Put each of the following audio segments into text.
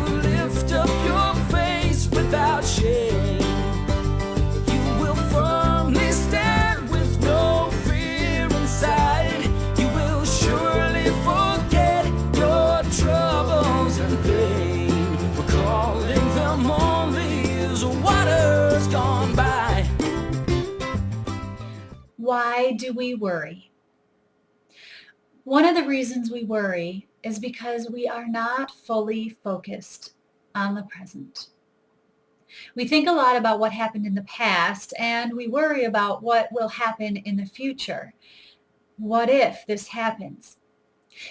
will lift up your face without shame. You will firmly stand with no fear inside. You will surely forget your troubles and pain, recalling them only as waters gone by. Why do we worry? One of the reasons we worry is because we are not fully focused on the present. We think a lot about what happened in the past, and we worry about what will happen in the future. What if this happens?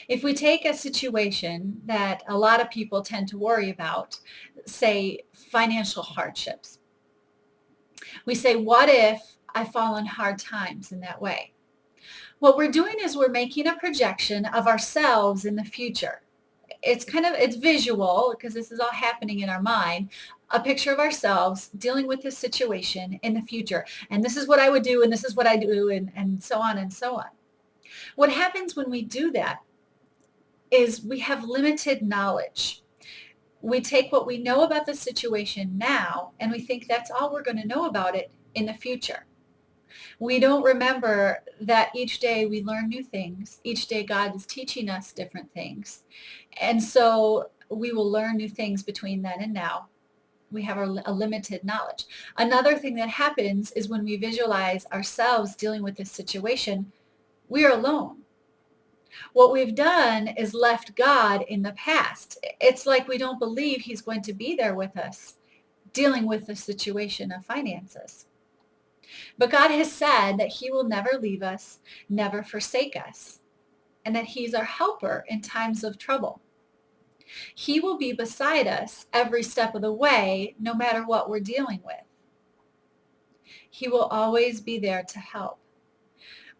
If we take a situation that a lot of people tend to worry about, say financial hardships, we say, what if I fall on hard times in that way? What we're doing is we're making a projection of ourselves in the future. It's visual because this is all happening in our mind, a picture of ourselves dealing with this situation in the future. And this is what I would do, and this is what I do, and so on and so on. What happens when we do that is we have limited knowledge. We take what we know about the situation now, and we think that's all we're going to know about it in the future. We don't remember that each day we learn new things. Each day God is teaching us different things. And so we will learn new things between then and now. We have a limited knowledge. Another thing that happens is when we visualize ourselves dealing with this situation, we are alone. What we've done is left God in the past. It's like we don't believe he's going to be there with us dealing with the situation of finances. But God has said that he will never leave us, never forsake us, and that he's our helper in times of trouble. He will be beside us every step of the way, no matter what we're dealing with. He will always be there to help.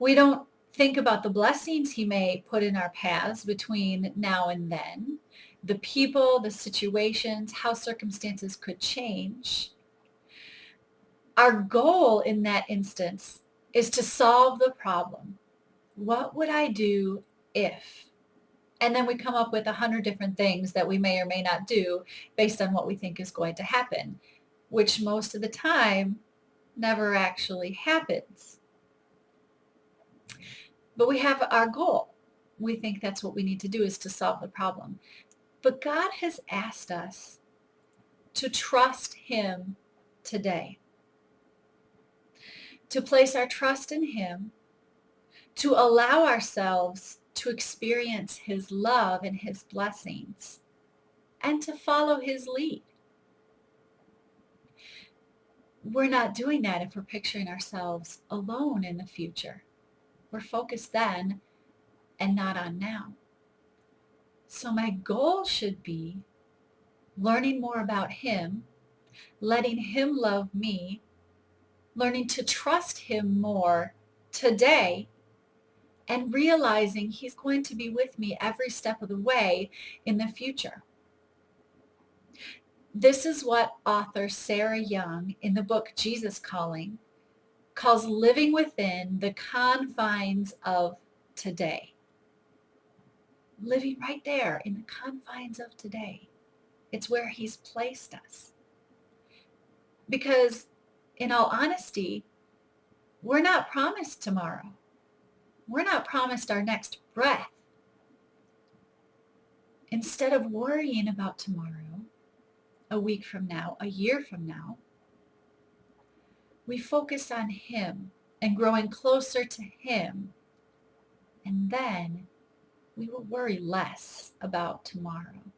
We don't think about the blessings he may put in our paths between now and then, the people, the situations, how circumstances could change. Our goal in that instance is to solve the problem. What would I do if? And then we come up with 100 different things that we may or may not do based on what we think is going to happen, which most of the time never actually happens. But we have our goal. We think that's what we need to do, is to solve the problem. But God has asked us to trust him today, to place our trust in him, to allow ourselves to experience his love and his blessings, and to follow his lead. We're not doing that if we're picturing ourselves alone in the future. We're focused then and not on now. So my goal should be learning more about him, letting him love me, learning to trust him more today, and realizing he's going to be with me every step of the way in the future. This is what author Sarah Young in the book Jesus Calling calls living within the confines of today. Living right there in the confines of today. It's where he's placed us. Because in all honesty, we're not promised tomorrow. We're not promised our next breath. Instead of worrying about tomorrow, a week from now, a year from now, we focus on him and growing closer to him. And then we will worry less about tomorrow.